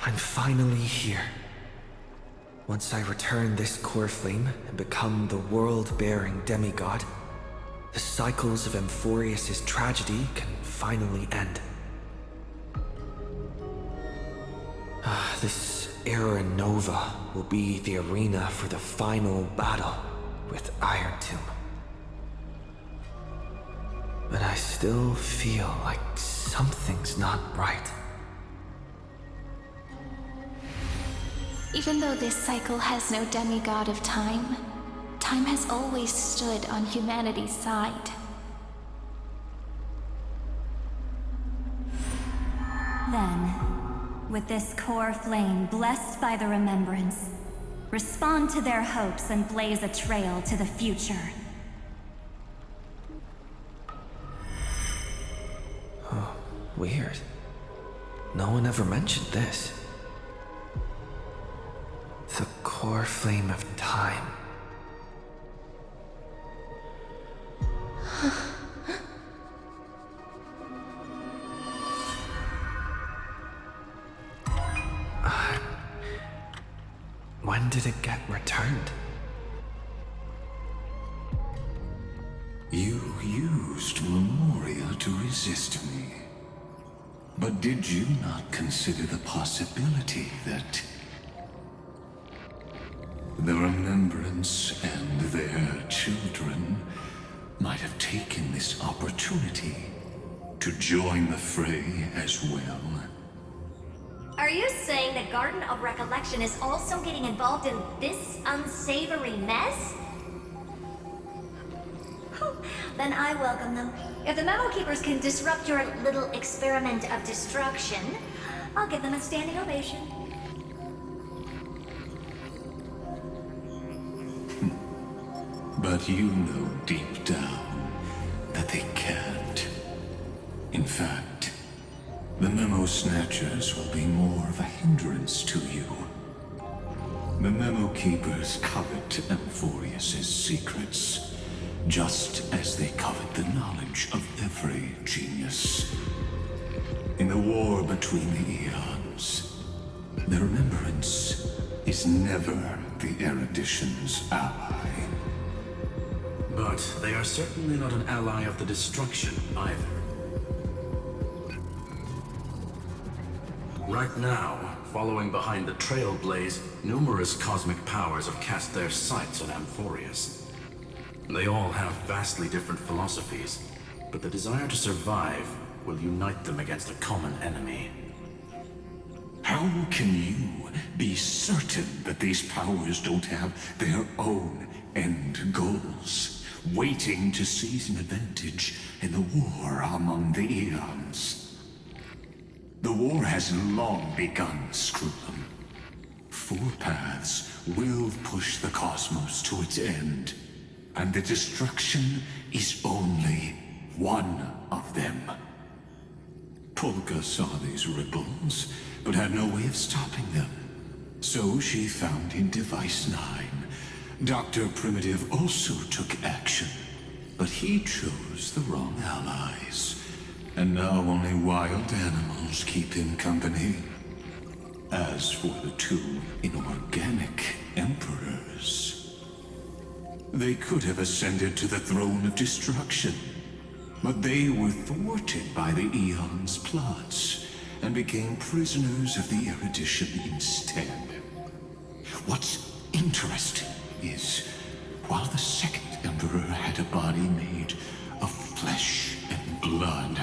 I'm finally here. Once I return this core flame and become the world-bearing demigod, the cycles of Amphorius' tragedy can finally end. This Era Nova will be the arena for the final battle with Iron Tomb. But I still feel like something's not right. Even though this cycle has no demigod of time, time has always stood on humanity's side. Then, with this core flame blessed by the remembrance, respond to their hopes and blaze a trail to the future. Oh, weird. No one ever mentioned this. The core flame of time. When did it get returned? You used Memoria to resist me. But did you not consider the possibility that the Remembrance and their children might have taken this opportunity to join the fray as well? Are you saying the Garden of Recollection is also getting involved in this unsavory mess? Then I welcome them. If the Memo Keepers can disrupt your little experiment of destruction, I'll give them a standing ovation. But you know deep down that they can't. In fact, the Memo Snatchers will be more of a hindrance to you. The Memo Keepers covet Amphorius' secrets, just as they covet the knowledge of every genius. In the war between the eons, the Remembrance is never the Erudition's ally. But they are certainly not an ally of the destruction either. Right now, following behind the Trailblaze, numerous cosmic powers have cast their sights on Amphorius. They all have vastly different philosophies, but the desire to survive will unite them against a common enemy. How can you be certain that these powers don't have their own end goals, waiting to seize an advantage in the war among the eons? The war has long begun, Screw'em. Four paths will push the cosmos to its end, and the destruction is only one of them. Polka saw these ripples, but had no way of stopping them. So she found in Device 9. Dr. Primitive also took action, but he chose the wrong allies. And now only wild animals keep him company. As for the two inorganic emperors, they could have ascended to the throne of destruction, but they were thwarted by the Eon's plots and became prisoners of the Erudition instead. What's interesting is, while the second emperor had a body made of flesh and blood,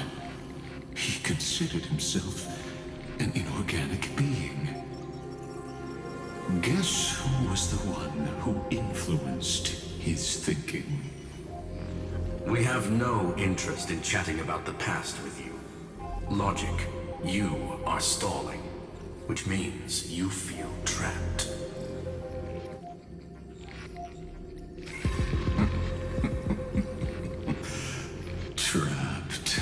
he considered himself an inorganic being. Guess who was the one who influenced his thinking? We have no interest in chatting about the past with you. Logic, you are stalling, which means you feel trapped. Trapped.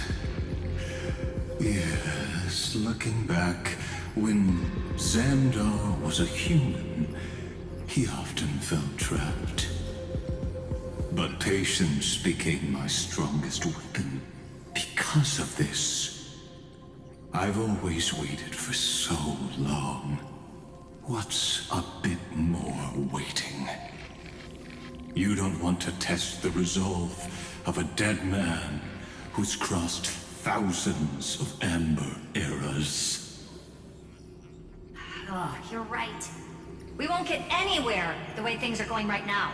Yes, looking back, when Xandar was a human, he often felt trapped. But patience became my strongest weapon because of this. I've always waited for so long. What's a bit more waiting? You don't want to test the resolve of a dead man who's crossed thousands of amber eras. Oh, you're right. We won't get anywhere the way things are going right now.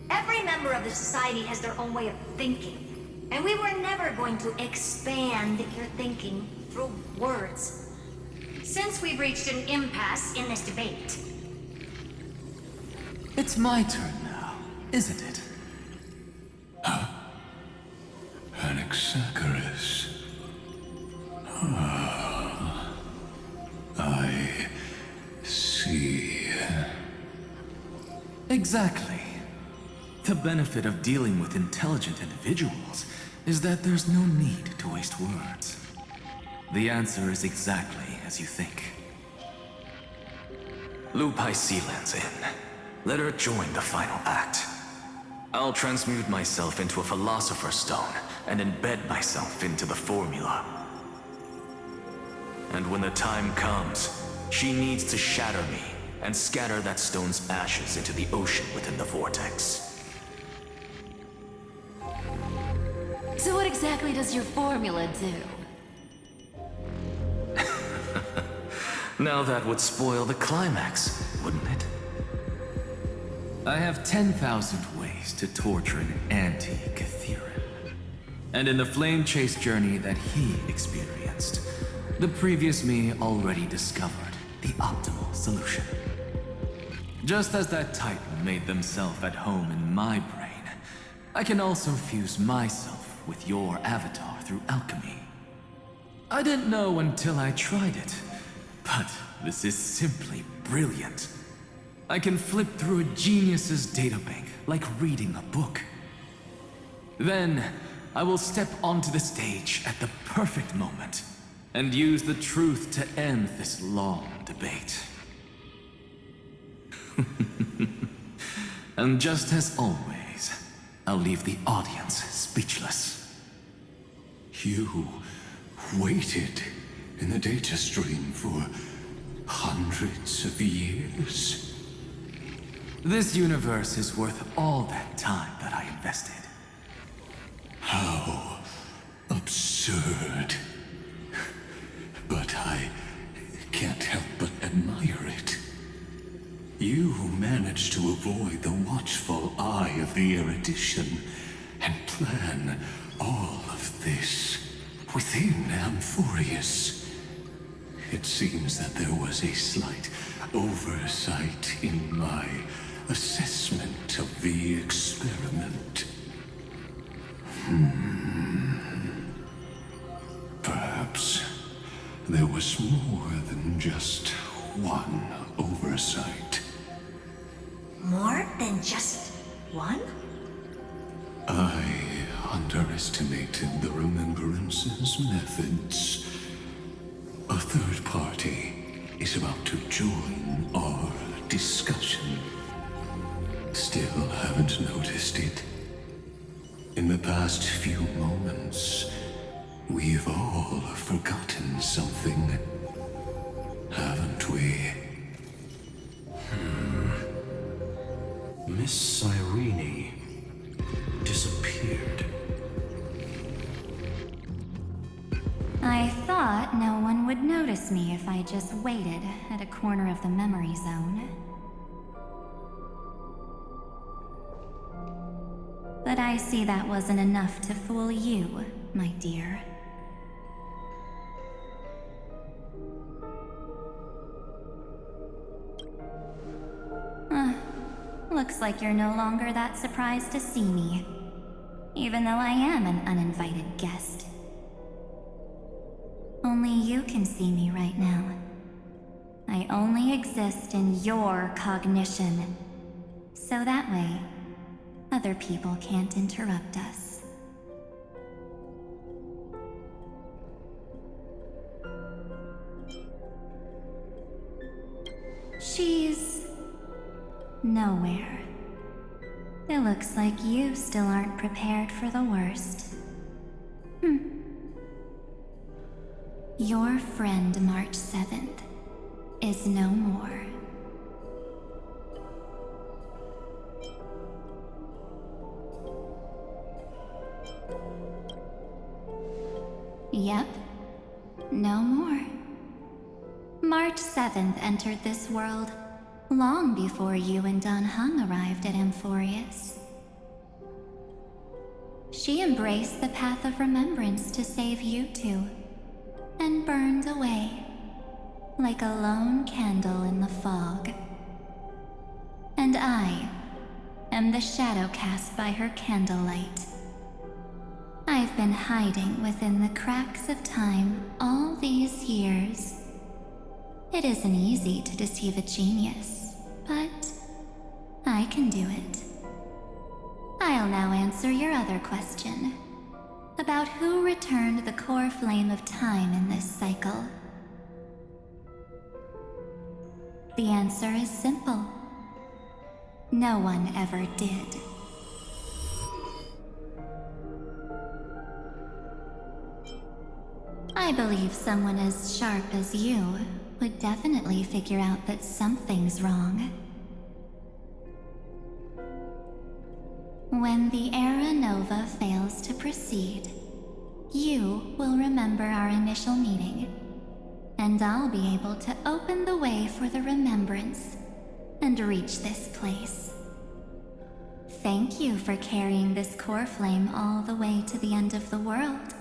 Every member of the society has their own way of thinking. And we were never going to expand your thinking through words. Since we've reached an impasse in this debate. It's my turn now, isn't it? Anaxagoras. Ah, I see. Exactly. The benefit of dealing with intelligent individuals is that there's no need to waste words. The answer is exactly as you think. Lupai Sealand's in. Let her join the final act. I'll transmute myself into a Philosopher's Stone and embed myself into the formula. And when the time comes, she needs to shatter me and scatter that stone's ashes into the ocean within the vortex. So what exactly does your formula do? Now that would spoil the climax, wouldn't it? I have 10,000 ways to torture an anti-Catheran. And in the flame chase journey that he experienced, the previous me already discovered the optimal solution. Just as that Titan made themselves at home in my brain, I can also fuse myself with your avatar through alchemy. I didn't know until I tried it, but this is simply brilliant. I can flip through a genius's databank like reading a book. Then, I will step onto the stage at the perfect moment and use the truth to end this long debate. And just as always, I'll leave the audience speechless. You waited in the data stream for hundreds of years? This universe is worth all that time that I invested. How absurd. But I can't help but admire it. You managed to avoid the watchful eye of the erudition and plan all of this within Amphorius. It seems that there was a slight oversight in my assessment of the experiment. Perhaps there was more than just one oversight. More than just one? I underestimated the Remembrance's methods. A third party is about to join our discussion. Still haven't noticed it. In the past few moments, we've all forgotten something, haven't we? Miss Cyrene disappeared. I thought no one would notice me if I just waited at a corner of the memory zone. But I see that wasn't enough to fool you, my dear. Looks like you're no longer that surprised to see me, even though I am an uninvited guest. Only you can see me right now. I only exist in your cognition, so that way, other people can't interrupt us. She's nowhere. It looks like you still aren't prepared for the worst. Your friend March 7th is no more. Yep, no more. March 7th entered this world long before you and Dun Hung arrived at Amphorius. She embraced the path of remembrance to save you two, and burned away like a lone candle in the fog. And I am the shadow cast by her candlelight. I've been hiding within the cracks of time all these years. It isn't easy to deceive a genius, but I can do it. I'll now answer your other question about who returned the core flame of time in this cycle. The answer is simple. No one ever did. I believe someone as sharp as you would definitely figure out that something's wrong. When the Era Nova fails to proceed, you will remember our initial meeting, and I'll be able to open the way for the remembrance and reach this place. Thank you for carrying this core flame all the way to the end of the world.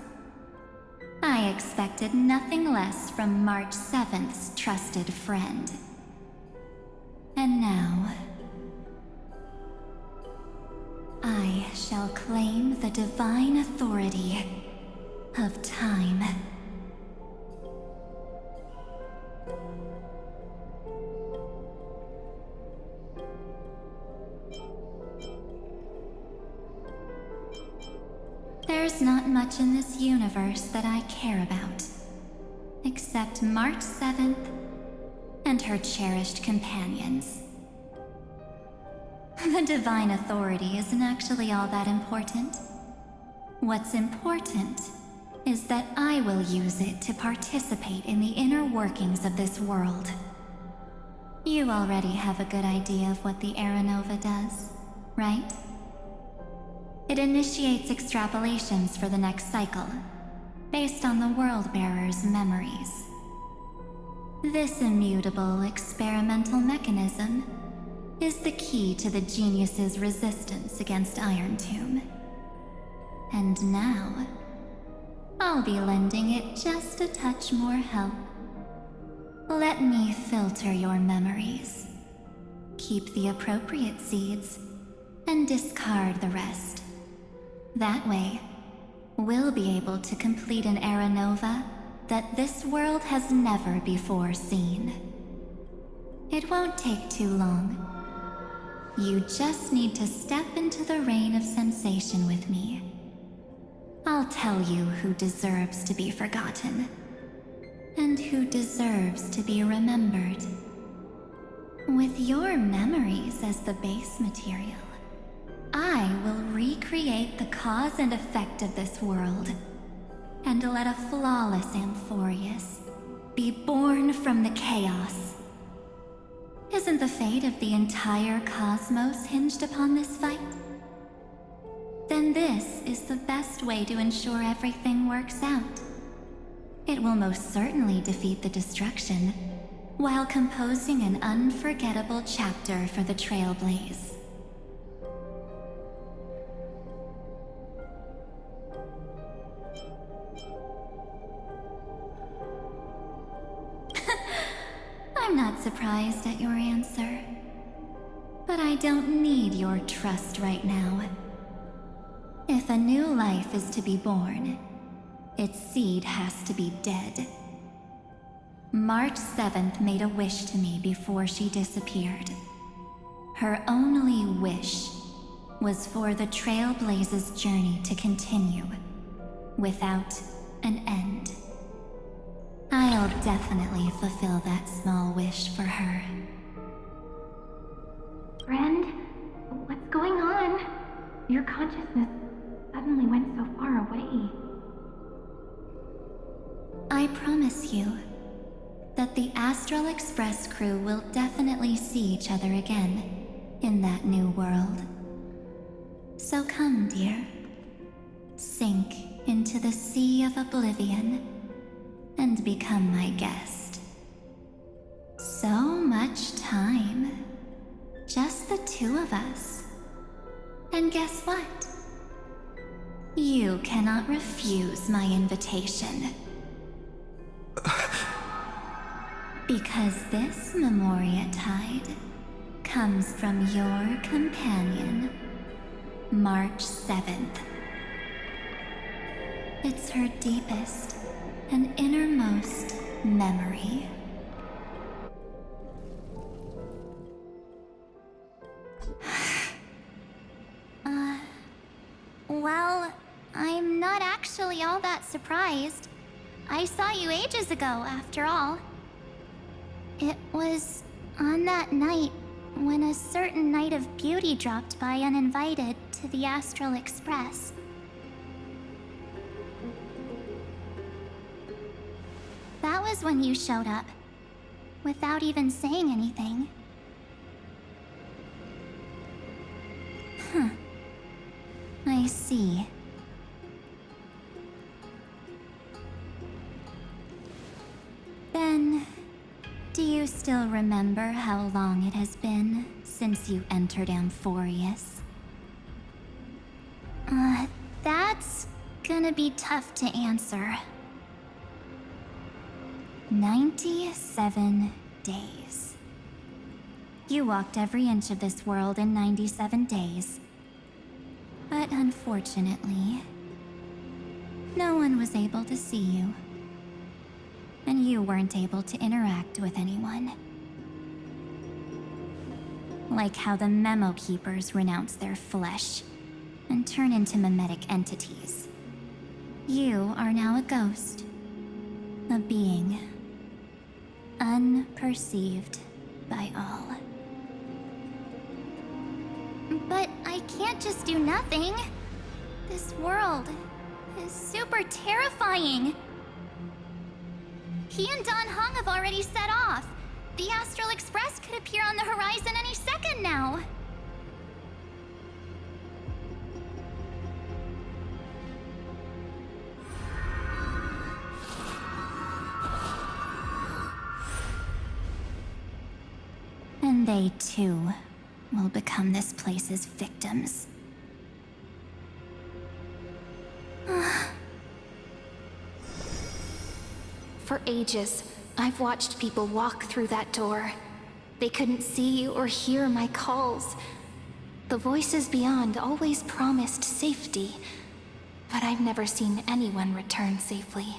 I expected nothing less from March 7th's trusted friend. And now, I shall claim the divine authority of time. There's not much in this universe that I care about, except March 7th and her cherished companions. The divine authority isn't actually all that important. What's important is that I will use it to participate in the inner workings of this world. You already have a good idea of what the Era Nova does, right? It initiates extrapolations for the next cycle, based on the World-Bearer's memories. This immutable experimental mechanism is the key to the genius's resistance against Iron Tomb. And now, I'll be lending it just a touch more help. Let me filter your memories. Keep the appropriate seeds, and discard the rest. That way, we'll be able to complete an Era Nova that this world has never before seen. It won't take too long. You just need to step into the rain of sensation with me. I'll tell you who deserves to be forgotten, and who deserves to be remembered. With your memories as the base material, I will recreate the cause and effect of this world, and let a flawless Amphorius be born from the chaos. Isn't the fate of the entire cosmos hinged upon this fight? Then this is the best way to ensure everything works out. It will most certainly defeat the destruction, while composing an unforgettable chapter for the Trailblaze. I'm not surprised at your answer, but I don't need your trust right now. If a new life is to be born, its seed has to be dead. March 7th made a wish to me before she disappeared. Her only wish was for the Trailblaze's journey to continue, without an end. I'll definitely fulfill that small wish for her. Friend, what's going on? Your consciousness suddenly went so far away. promise you that the Astral Express crew will definitely see each other again in that new world. So come, dear. Sink into the sea of oblivion and become my guest. So much time. Just the two of us. And guess what? You cannot refuse my invitation. Because this Memoria Tide comes from your companion, March 7th. It's her deepest and innermost memory. Well, I'm not actually all that surprised. I saw you ages ago, after all. It was on that night when a certain Knight of Beauty dropped by uninvited to the Astral Express. That was when you showed up, without even saying anything. I see. Then, do you still remember how long it has been since you entered Amphorius? That's gonna be tough to answer. 97 days. You walked every inch of this world in 97 days. But unfortunately, no one was able to see you. And you weren't able to interact with anyone. Like how the Memo Keepers renounce their flesh and turn into mimetic entities. You are now a ghost. A being. Unperceived by all. But I can't just do nothing. This world is super terrifying. He and Don Hong have already set off. The Astral Express could appear on the horizon any second now. And they too will become this place's victims. For ages, I've watched people walk through that door. They couldn't see or hear my calls. The voices beyond always promised safety, but I've never seen anyone return safely.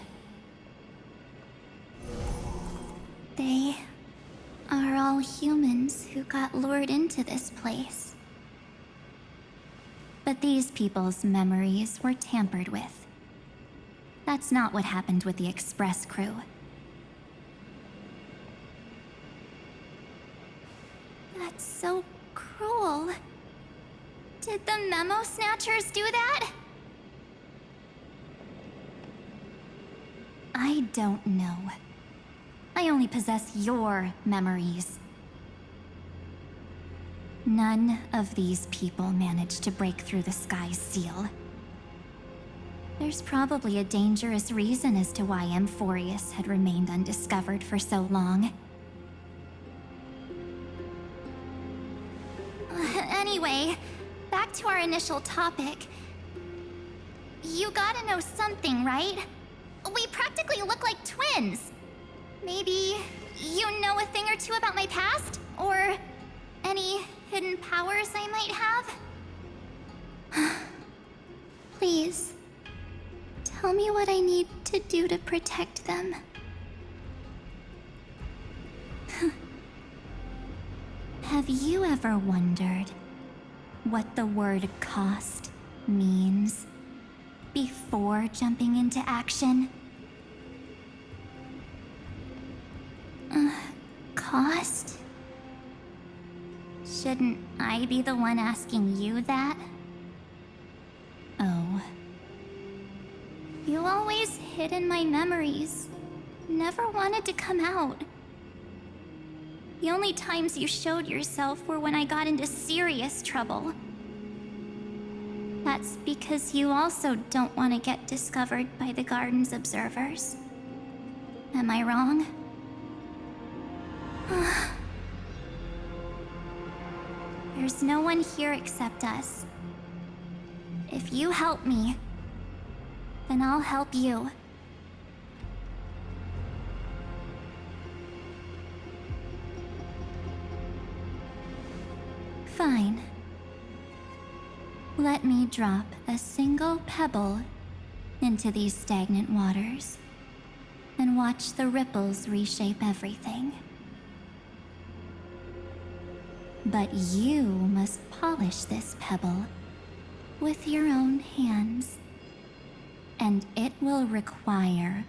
They are all humans who got lured into this place. But these people's memories were tampered with. That's not what happened with the Express crew. That's so cruel. Did the Memo Snatchers do that? I don't know. I only possess your memories. None of these people managed to break through the sky's seal. There's probably a dangerous reason as to why Amphorius had remained undiscovered for so long. Anyway, back to our initial topic. You gotta know something, right? We practically look like twins. Maybe you know a thing or two about my past? Or any hidden powers I might have? Please, tell me what I need to do to protect them. Have you ever wondered what the word cost means before jumping into action? Cost? Shouldn't I be the one asking you that? Oh, You always hid in my memories. never wanted to come out. The only times you showed yourself were when I got into serious trouble. That's because you also don't want to get discovered by the garden's observers. Am I wrong? There's no one here except us. If you help me, then I'll help you. Fine. Let me drop a single pebble into these stagnant waters and watch the ripples reshape everything. But you must polish this pebble with your own hands, and it will require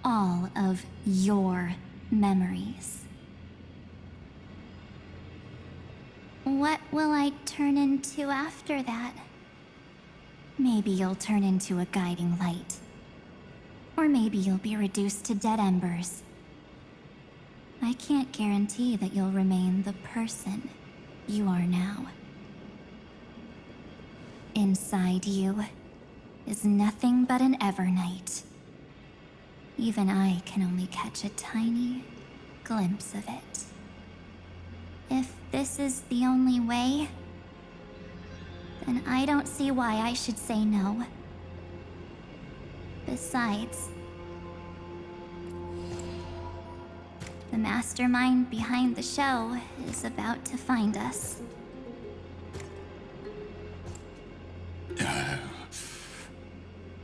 all of your memories. What will I turn into after that? Maybe you'll turn into a guiding light. Or maybe you'll be reduced to dead embers. I can't guarantee that you'll remain the person you are now. Inside you is nothing but an Evernight. Even I can only catch a tiny glimpse of it. If this is the only way, then I don't see why I should say no. Besides, the mastermind behind the show is about to find us.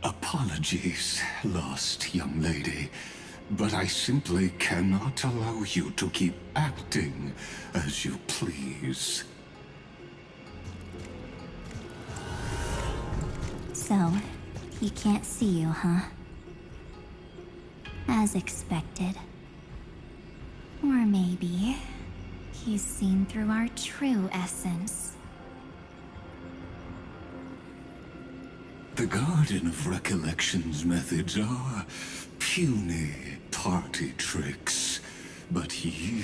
Apologies, lost young lady, but I simply cannot allow you to keep acting as you please. So, he can't see you, huh? As expected. Or maybe he's seen through our true essence. The Garden of Recollection's methods are puny party tricks. But you...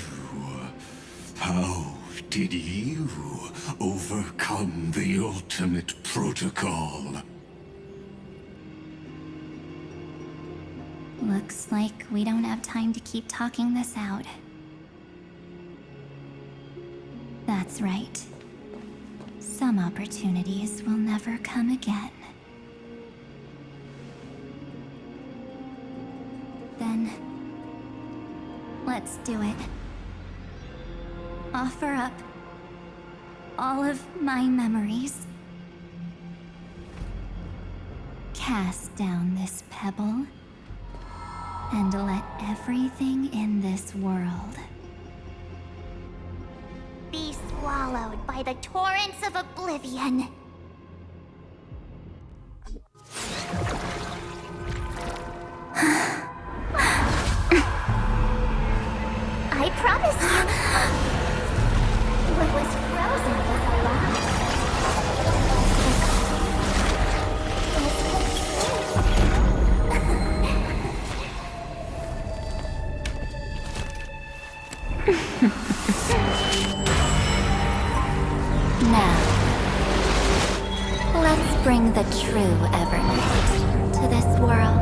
how did you overcome the ultimate protocol? Looks like we don't have time to keep talking this out. That's right. Some opportunities will never come again. Then, let's do it. Offer up all of my memories. Cast down this pebble, and let everything in this world Be swallowed by the torrents of oblivion. I promise you, what was frozen was alive. Now, let's bring the true Evernight to this world.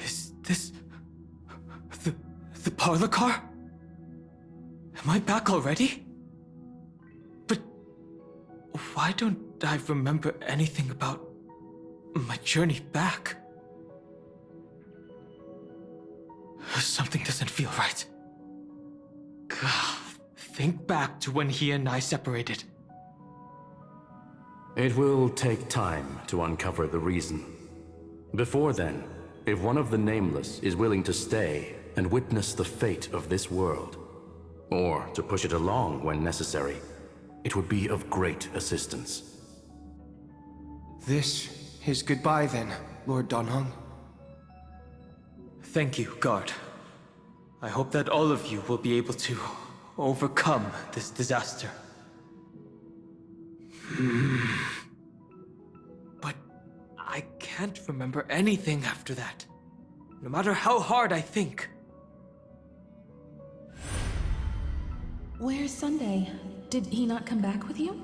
Is this... the parlor car? Am I back already? But why don't I remember anything about my journey back? Something doesn't feel right. Think back to when he and I separated. It will take time to uncover the reason. Before then, if one of the Nameless is willing to stay and witness the fate of this world, or to push it along when necessary, it would be of great assistance. This is goodbye then, Lord Donhong. Thank you, guard. I hope that all of you will be able to overcome this disaster. But I can't remember anything after that, no matter how hard I think. Where's Sunday? Did he not come back with you?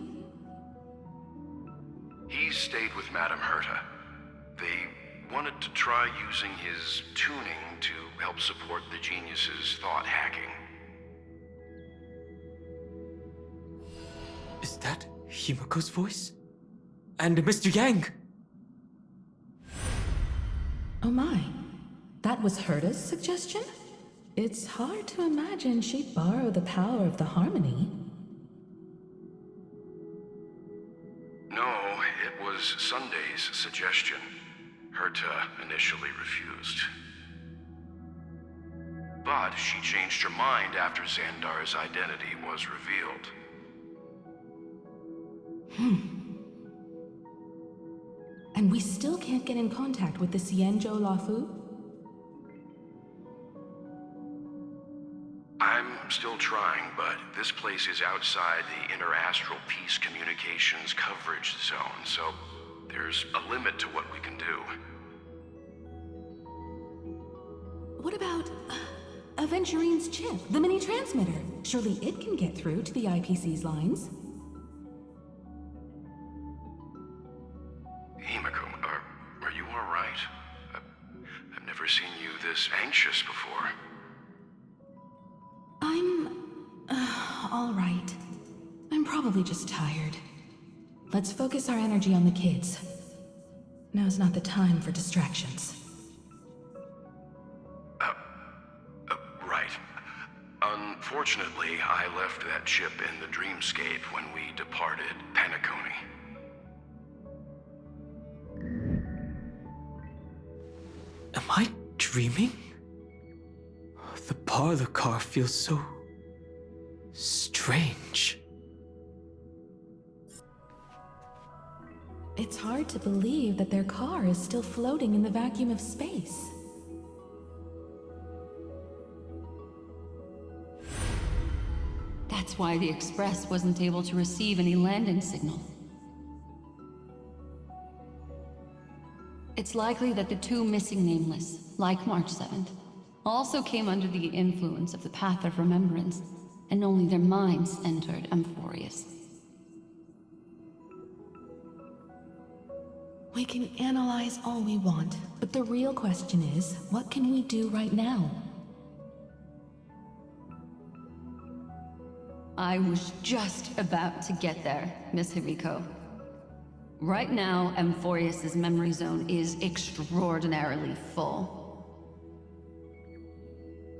He stayed with Madame Herta. They wanted to try using his tuning to help support the genius's thought hacking. Is that Himiko's voice? And Mr. Yang? Oh my. That was Herta's suggestion? It's hard to imagine she'd borrow the power of the harmony. No, it was Sunday's suggestion. Herta initially refused. But she changed her mind after Xandar's identity was revealed. And we still can't get in contact with the Xianzhou Lafu? I'm still trying, but this place is outside the interastral peace communications coverage zone, so there's a limit to what we can do. What about Aventurine's chip, the mini-transmitter? Surely it can get through to the IPC's lines. Himiko, are you all right? I've never seen you this anxious before. I'm... all right. I'm probably just tired. Let's focus our energy on the kids. Now's not the time for distractions. Right. Unfortunately, I left that chip in the dreamscape when we departed Penacony. Am I dreaming? The parlor car feels so strange. It's hard to believe that their car is still floating in the vacuum of space. That's why the Express wasn't able to receive any landing signal. It's likely that the two missing Nameless, like March 7th, also came under the influence of the Path of Remembrance, and only their minds entered Amphorius. We can analyze all we want, but the real question is, what can we do right now? I was just about to get there, Miss Himiko. Right now, Amphorius' memory zone is extraordinarily full.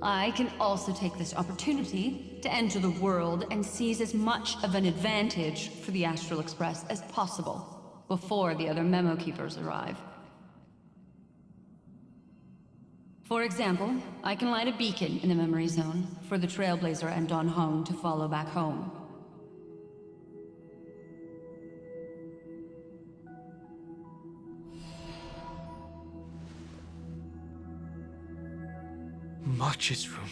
I can also take this opportunity to enter the world and seize as much of an advantage for the Astral Express as possible before the other Memo Keepers arrive. For example, I can light a beacon in the memory zone for the Trailblazer and Don Hong to follow back home. March's room.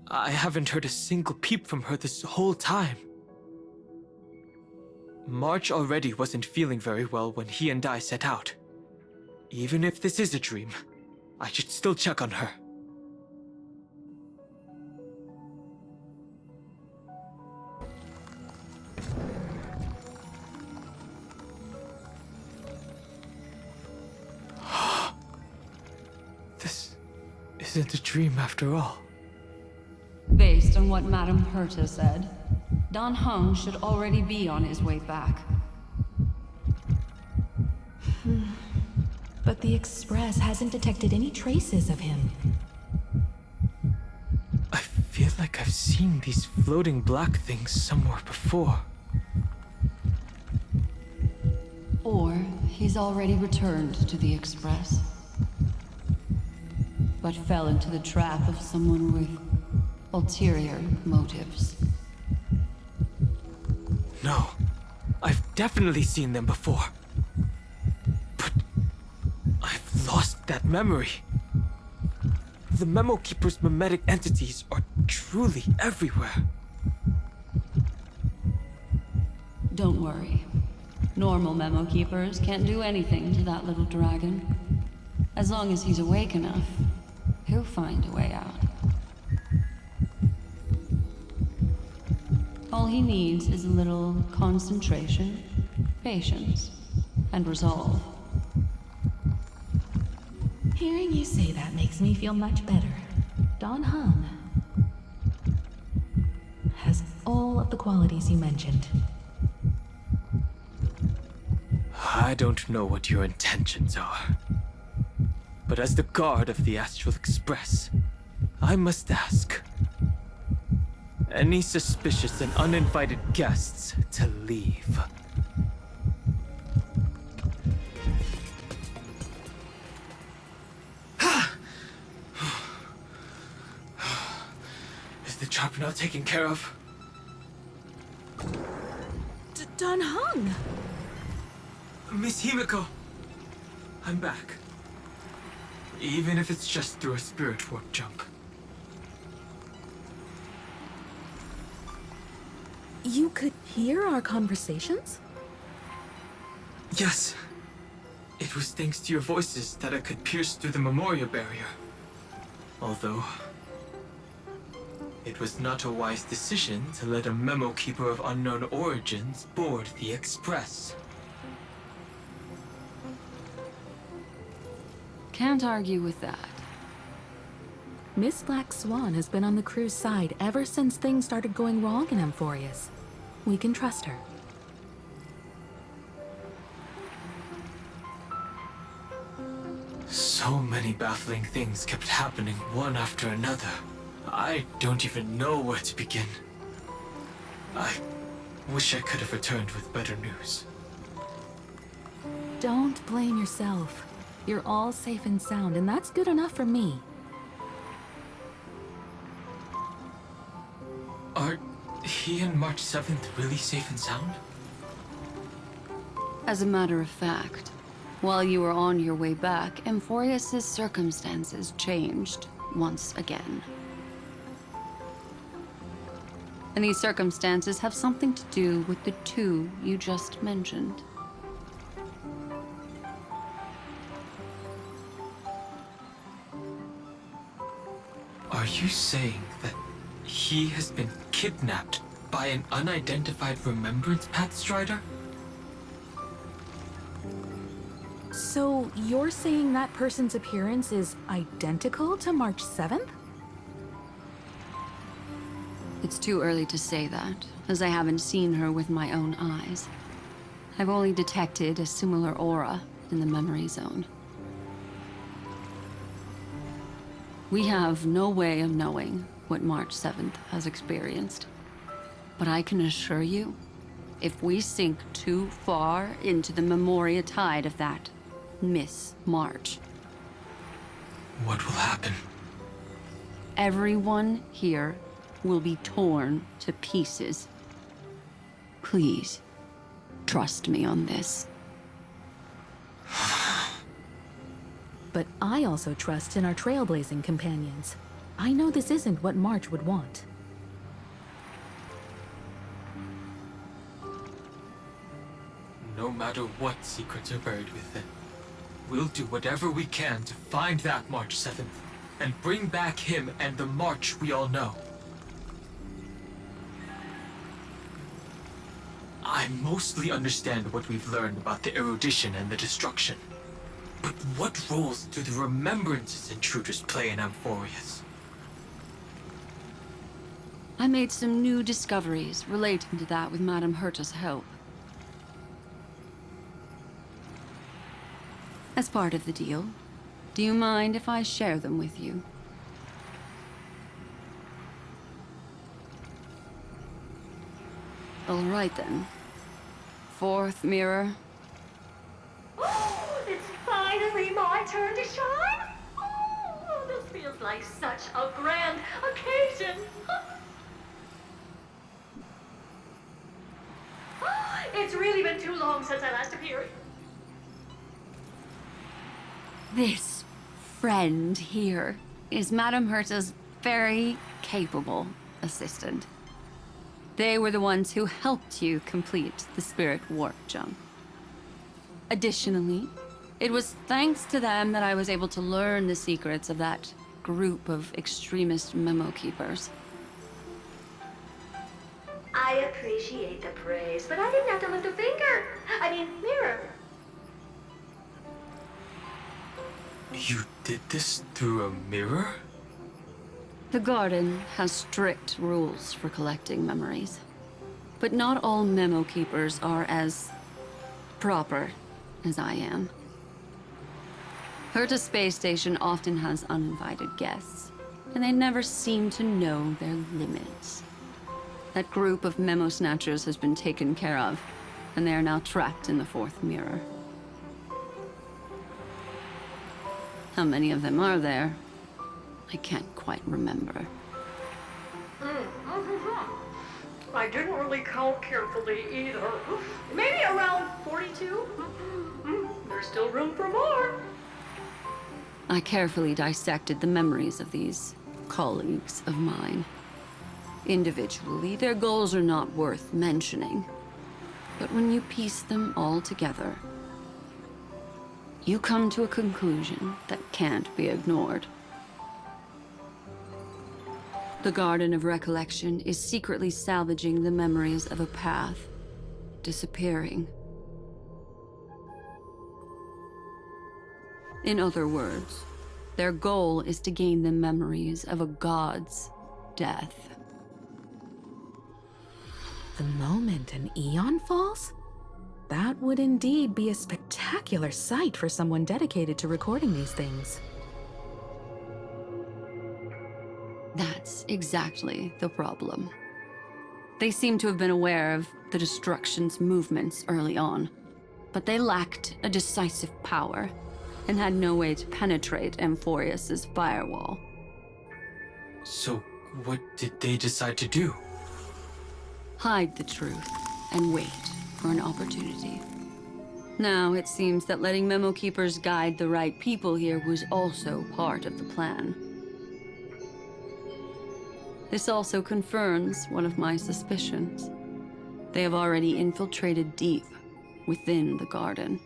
I haven't heard a single peep from her this whole time. March already wasn't feeling very well when he and I set out. Even if this is a dream, I should still check on her. This isn't a dream after all. Based on what Madame Herta said, Don Hung should already be on his way back. But the Express hasn't detected any traces of him. I feel like I've seen these floating black things somewhere before. Or he's already returned to the Express. but fell into the trap of someone with ulterior motives. No, I've definitely seen them before. But I've lost that memory. The Memo Keeper's mimetic entities are truly everywhere. Don't worry. Normal Memo Keepers can't do anything to that little dragon. As long as he's awake enough, he'll find a way out. All he needs is a little concentration, patience, and resolve. Hearing you say that makes me feel much better. Don Hung has all of the qualities you mentioned. I don't know what your intentions are. But as the guard of the Astral Express, I must ask. Any suspicious and uninvited guests to leave. Is the trap now taken care of? Don Hung! Miss Himiko, I'm back. Even if it's just through a spirit warp jump. You could hear our conversations? Yes. It was thanks to your voices that I could pierce through the memorial barrier. Although, it was not a wise decision to let a Memo Keeper of unknown origins board the Express. Can't argue with that. Miss Black Swan has been on the crew's side ever since things started going wrong in Amphorius. We can trust her. So many baffling things kept happening one after another. I don't even know where to begin. I wish I could have returned with better news. Don't blame yourself. You're all safe and sound, and that's good enough for me. Are he and March 7th really safe and sound? As a matter of fact, while you were on your way back, Amphorius' circumstances changed once again. And these circumstances have something to do with the two you just mentioned. Are you saying that he has been kidnapped by an unidentified Remembrance Path Strider? So you're saying that person's appearance is identical to March 7th? It's too early to say that, as I haven't seen her with my own eyes. I've only detected a similar aura in the memory zone. We have no way of knowing what March 7th has experienced. But I can assure you, if we sink too far into the Memoria tide of that Miss March, What will happen? everyone here will be torn to pieces. Please, trust me on this. But I also trust in our trailblazing companions. I know this isn't what March would want. No matter what secrets are buried within, we'll do whatever we can to find that March 7th and bring back him and the March we all know. I mostly understand what we've learned about the erudition and the destruction. But what roles do the remembrances intruders play in Amphorius? I made some new discoveries relating to that with Madame Herta's help. As part of the deal, do you mind if I share them with you? All right then. Fourth mirror. Oh, it's finally my turn to shine? Oh, this like such a grand occasion. It's really been too long since I last appeared. This friend here is Madame Herta's very capable assistant. They were the ones who helped you complete the spirit warp jump. Additionally, it was thanks to them that I was able to learn the secrets of that group of extremist memo keepers. I appreciate the praise, but I didn't have to lift a finger. Mirror. You did this through a mirror? The garden has strict rules for collecting memories. But not all memo keepers are as proper as I am. Herta Space Station often has uninvited guests, and they never seem to know their limits. That group of memo snatchers has been taken care of, and they are now trapped in the fourth mirror. How many of them are there? I can't quite remember. I didn't really count carefully either. Maybe around 42? There's still room for more. I carefully dissected the memories of these colleagues of mine. Individually, their goals are not worth mentioning. But when you piece them all together, you come to a conclusion that can't be ignored. The Garden of Recollection is secretly salvaging the memories of a path disappearing. In other words, their goal is to gain the memories of a god's death. The moment an eon falls? That would indeed be a spectacular sight for someone dedicated to recording these things. That's exactly the problem. They seem to have been aware of the Destruction's movements early on, but they lacked a decisive power and had no way to penetrate Amphorius's firewall. So, what did they decide to do? Hide the truth and wait for an opportunity. Now, it seems that letting Memo Keepers guide the right people here was also part of the plan. This also confirms one of my suspicions. They have already infiltrated deep within the garden.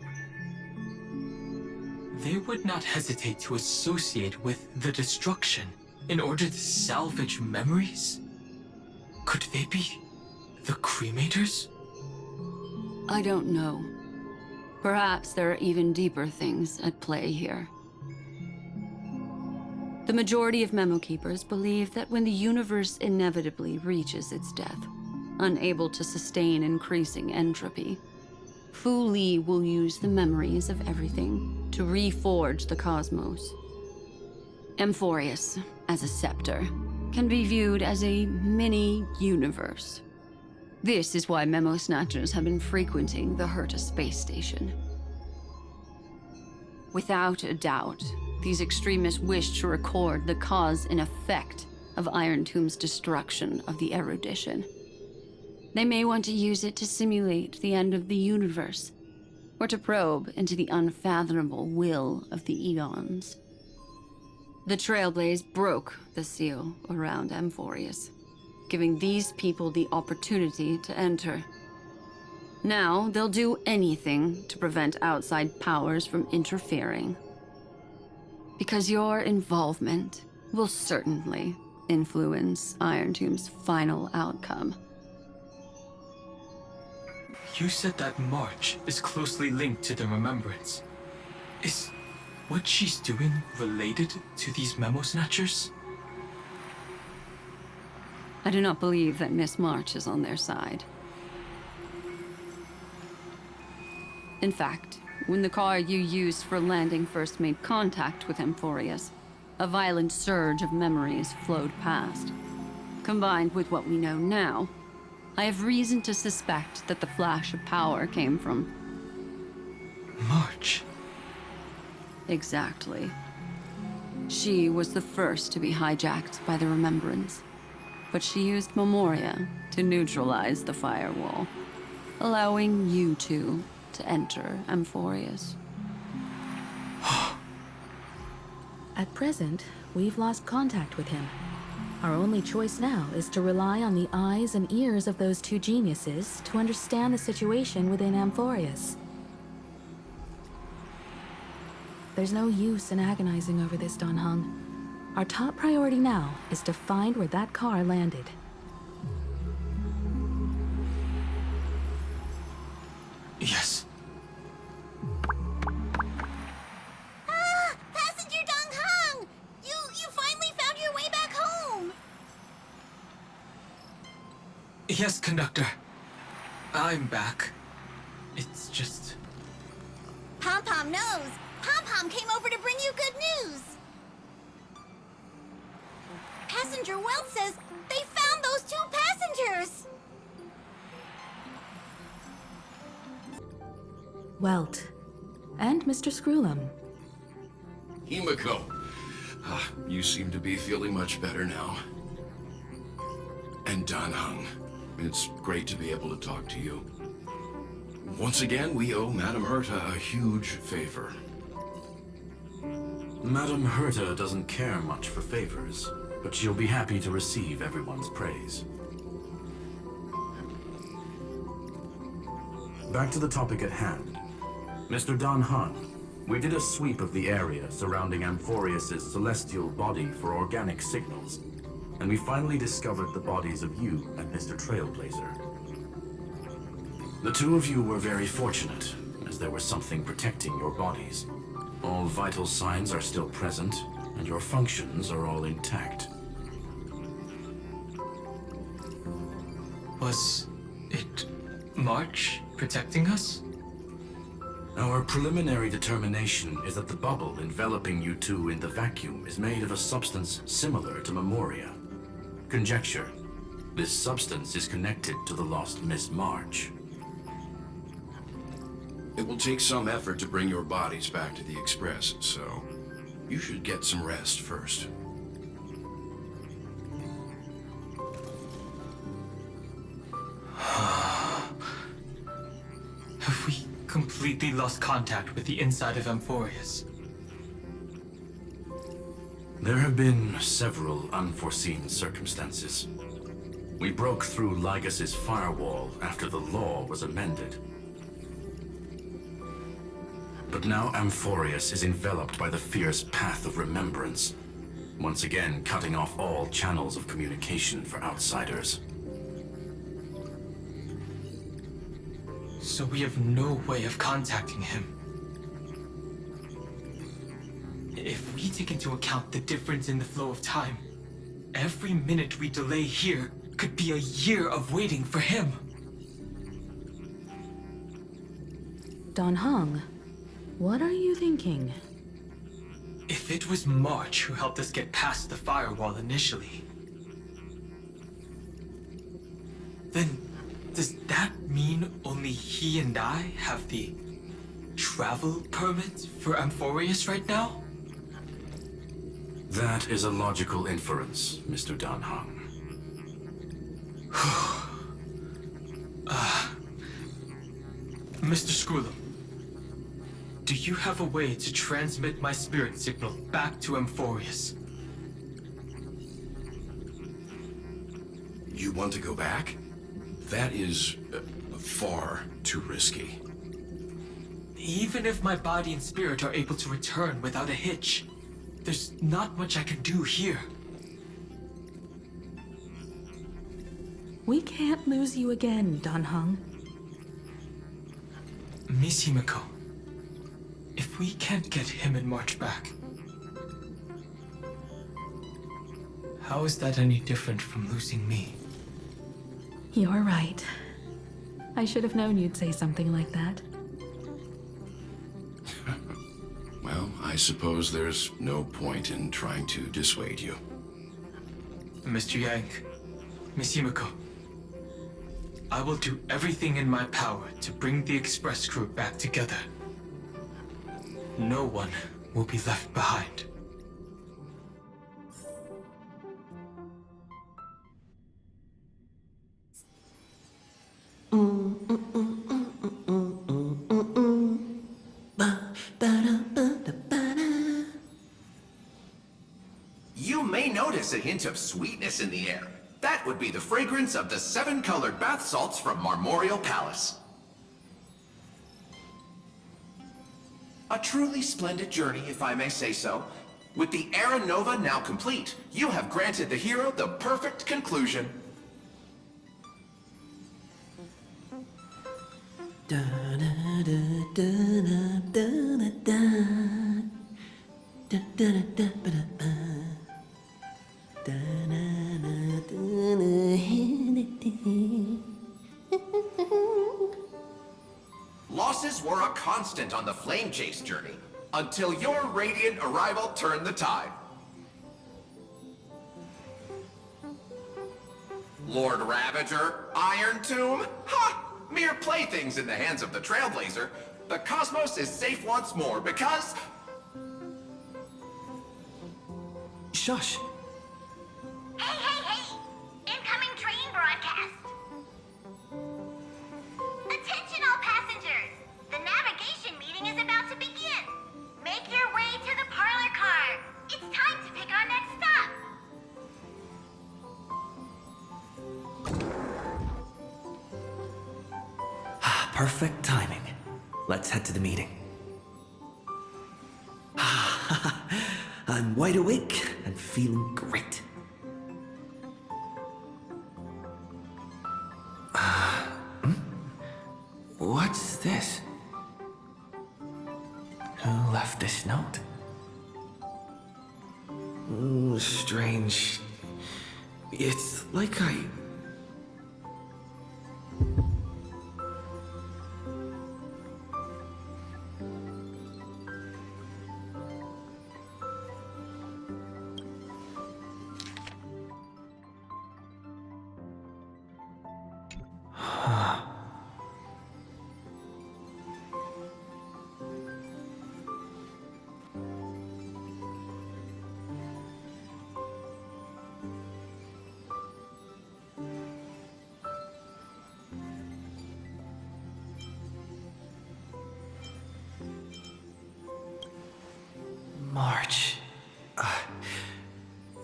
They would not hesitate to associate with the Destruction in order to salvage memories? Could they be the Cremators? I don't know. Perhaps there are even deeper things at play here. The majority of Memo Keepers believe that when the universe inevitably reaches its death, unable to sustain increasing entropy, Fu Li will use the memories of everything to reforge the cosmos. Amphorius, as a scepter, can be viewed as a mini-universe. This is why Memo Snatchers have been frequenting the Herta space station. Without a doubt, these extremists wish to record the cause and effect of Iron Tomb's destruction of the erudition. They may want to use it to simulate the end of the universe, or to probe into the unfathomable will of the eons. The Trailblaze broke the seal around Amphorius, giving these people the opportunity to enter. Now, they'll do anything to prevent outside powers from interfering. Because your involvement will certainly influence Iron Tomb's final outcome. You said that March is closely linked to the Remembrance. Is what she's doing related to these Memo Snatchers? I do not believe that Miss March is on their side. In fact, when the car you used for landing first made contact with Amphorius, a violent surge of memories flowed past. Combined with what we know now, I have reason to suspect that the flash of power came from... March. Exactly. She was the first to be hijacked by the Remembrance, but she used Memoria to neutralize the firewall, allowing you two to enter Amphorius. At present, we've lost contact with him. Our only choice now is to rely on the eyes and ears of those two geniuses to understand the situation within Amphorius. There's no use in agonizing over this, Don Hung. Our top priority now is to find where that car landed. Yes. Passenger Dong Hung! You finally found your way back home! Yes, conductor. I'm back. It's just... Pom-Pom knows! Pom-Pom came over to bring you good news! Passenger Welt says they found those two passengers! Welt. And Mr. Screwlum. Himiko, you seem to be feeling much better now. And Dan Hung, it's great to be able to talk to you. Once again, we owe Madame Herta a huge favor. Madame Herta doesn't care much for favors, but she'll be happy to receive everyone's praise. Back to the topic at hand. Mr. Dan Hung, we did a sweep of the area surrounding Amphorius' celestial body for organic signals, and we finally discovered the bodies of you and Mr. Trailblazer. The two of you were very fortunate, as there was something protecting your bodies. All vital signs are still present, and your functions are all intact. Was it March protecting us? Our preliminary determination is that the bubble enveloping you two in the vacuum is made of a substance similar to Memoria. Conjecture. This substance is connected to the lost Miss March. It will take some effort to bring your bodies back to the Express, so you should get some rest first. Have we completely lost contact with the inside of Amphorius? There have been several unforeseen circumstances. We broke through Lygas's firewall after the law was amended. But now Amphorius is enveloped by the fierce path of remembrance, once again cutting off all channels of communication for outsiders. So we have no way of contacting him. If we take into account the difference in the flow of time, every minute we delay here could be a year of waiting for him. Don Hung, what are you thinking? If it was March who helped us get past the firewall initially, then does that mean only he and I have the travel permit for Amphorius right now? That is a logical inference, Mr. Dan Hung. Mr. Screwlum, do you have a way to transmit my spirit signal back to Amphorius? You want to go back? That is far too risky. Even if my body and spirit are able to return without a hitch, there's not much I can do here. We can't lose you again, Don Hung. Miss Himiko, if we can't get him and March back, how is that any different from losing me? You're right. I should have known you'd say something like that. Well, I suppose there's no point in trying to dissuade you. Mr. Yang, Miss Himiko, I will do everything in my power to bring the Express crew back together. No one will be left behind. You may notice a hint of sweetness in the air. That would be the fragrance of the 7-colored bath salts from Marmorial Palace. A truly splendid journey, if I may say so. With the Era Nova now complete, you have granted the hero the perfect conclusion. Losses were a constant on the Flame Chase journey, until your radiant arrival turned the tide. Lord Ravager, Iron Tomb? Ha! Mere playthings in the hands of the Trailblazer. The cosmos is safe once more because... Shush! Hey, hey, hey! Incoming train broadcast! Attention all passengers! The navigation meeting is about to begin! Make your way to the parlor car! It's time to pick our next stop! Perfect timing. Let's head to the meeting. I'm wide awake and feeling great. What's this? Who left this note? Strange. It's like I... March.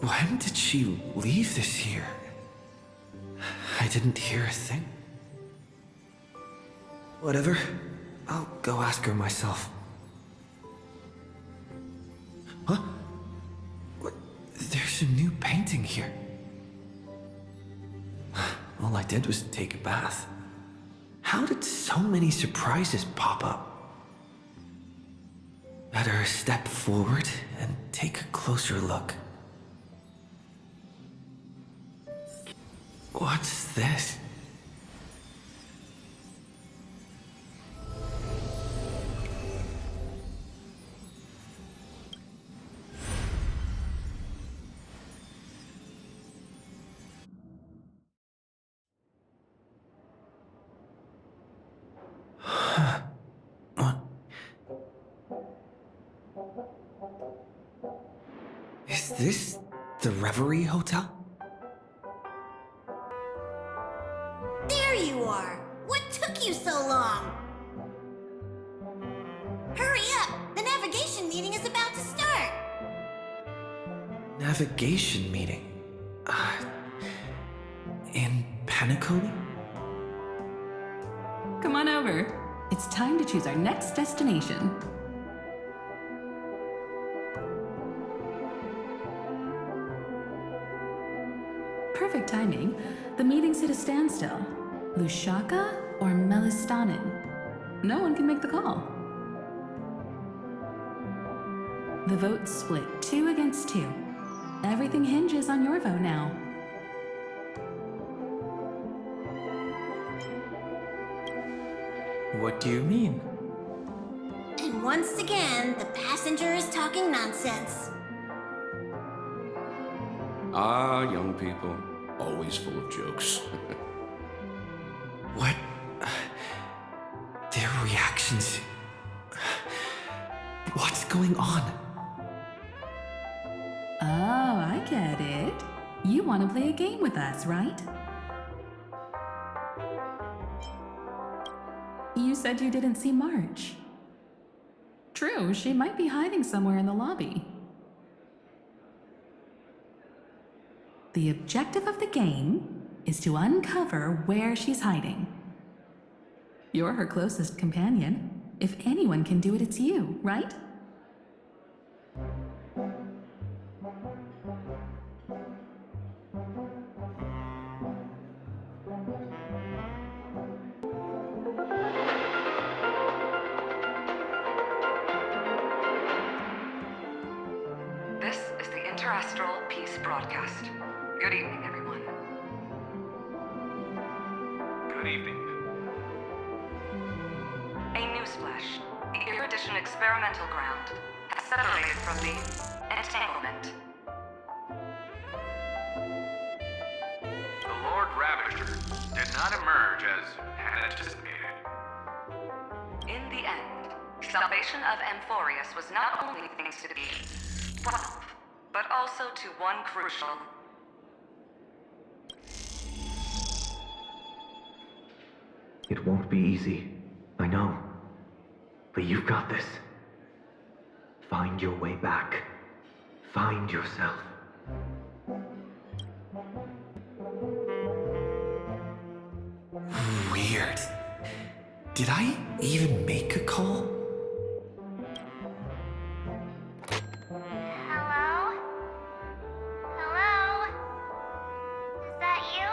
When did she leave this here? I didn't hear a thing. Whatever. I'll go ask her myself. Huh? What? There's a new painting here. All I did was take a bath. How did so many surprises pop up? Better step forward and take a closer look. What's this? What? Is this the Reverie Hotel? There you are! What took you so long? Hurry up! The navigation meeting is about to start! Navigation meeting? In Panicoli? Come on over. It's time to choose our next destination. Perfect timing. The meeting's at a standstill. Lushaka or Melistanin? No one can make the call. The vote's split 2 against 2. Everything hinges on your vote now. What do you mean? And once again, the passenger is talking nonsense. Ah, young people. Always full of jokes. What? Their reactions. What's going on? Oh, I get it. You want to play a game with us, right? You said you didn't see March. True, she might be hiding somewhere in the lobby. The objective of the game is to uncover where she's hiding. You're her closest companion. If anyone can do it, it's you, right? This is the Interastral Peace Broadcast. Good evening, everyone. Good evening. A newsflash. The Erudition experimental ground has separated from the entanglement. The Lord Ravager did not emerge as anticipated. In the end, salvation of Amphorius was not only thanks to the 12, but also to one crucial. It won't be easy, I know. But you've got this. Find your way back. Find yourself. Weird. Did I even make a call? Hello? Hello? Is that you?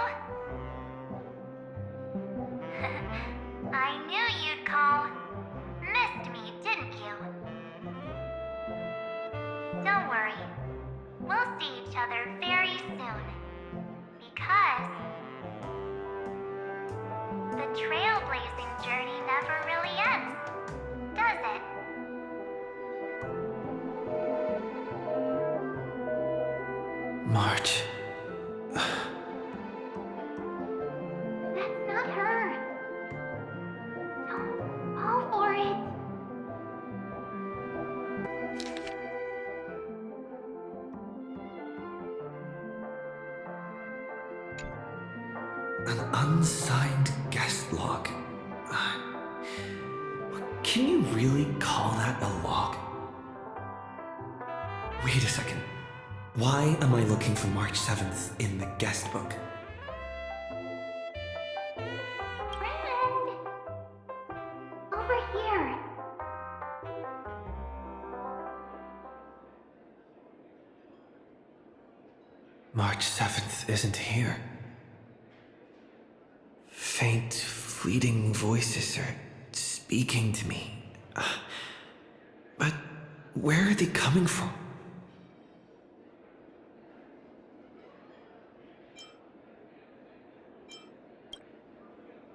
I knew you'd call. Missed me, didn't you? Don't worry. We'll see each other very soon. Because the trailblazing journey never really ends, does it? March. That's not her. Don't fall for it. An unsigned guest log. Can you really call that a log? Wait a second. Why am I looking for March 7th in the guest book? Friend! Over here. March 7th isn't here. Faint, fleeting voices are speaking to me. But where are they coming from?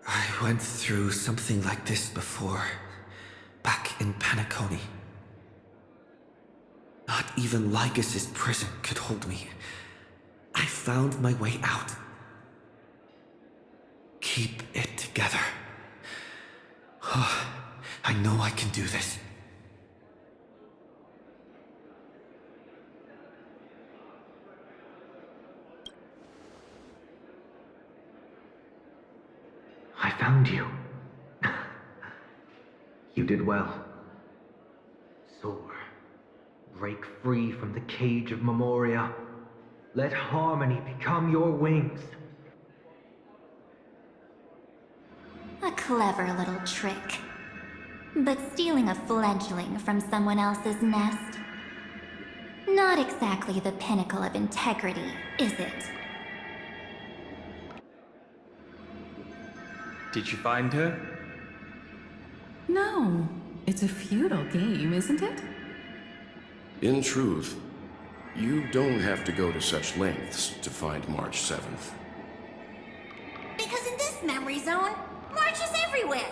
I went through something like this before, back in Panaconi. Not even Lycus's prison could hold me. I found my way out. Keep it together. I know I can do this. I found you. You did well. Soar. Break free from the cage of Memoria. Let harmony become your wings. A clever little trick. But stealing a fledgling from someone else's nest? Not exactly the pinnacle of integrity, is it? Did you find her? No. It's a futile game, isn't it? In truth, you don't have to go to such lengths to find March 7th. Because in this memory zone, March is everywhere.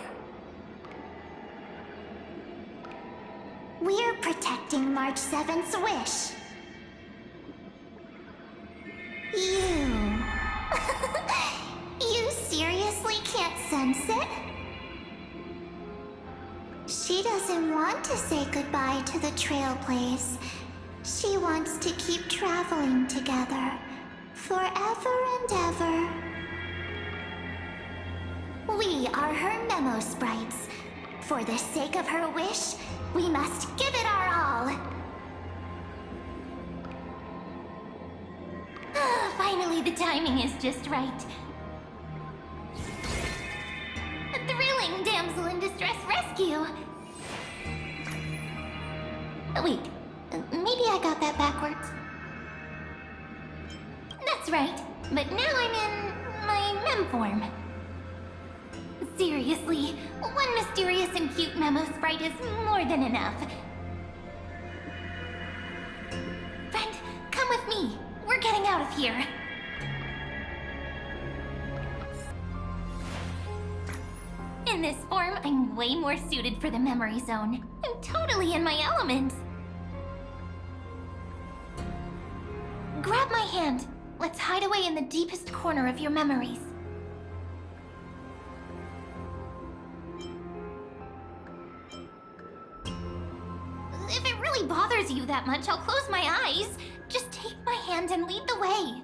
We're protecting March 7th's wish. You... You seriously can't sense it? She doesn't want to say goodbye to the Trailblaze. She wants to keep traveling together. Forever and ever. We are her memo sprites. For the sake of her wish, we must give it our all. Finally, the timing is just right. A thrilling damsel in distress rescue. Wait, maybe I got that backwards. That's right, but now I'm in my mem form. Seriously, one mysterious and cute memo sprite is more than enough. Friend, come with me. We're getting out of here. In this form, I'm way more suited for the memory zone. I'm totally in my element. Grab my hand. Let's hide away in the deepest corner of your memories. If it really bothers you that much, I'll close my eyes. Just take my hand and lead the way.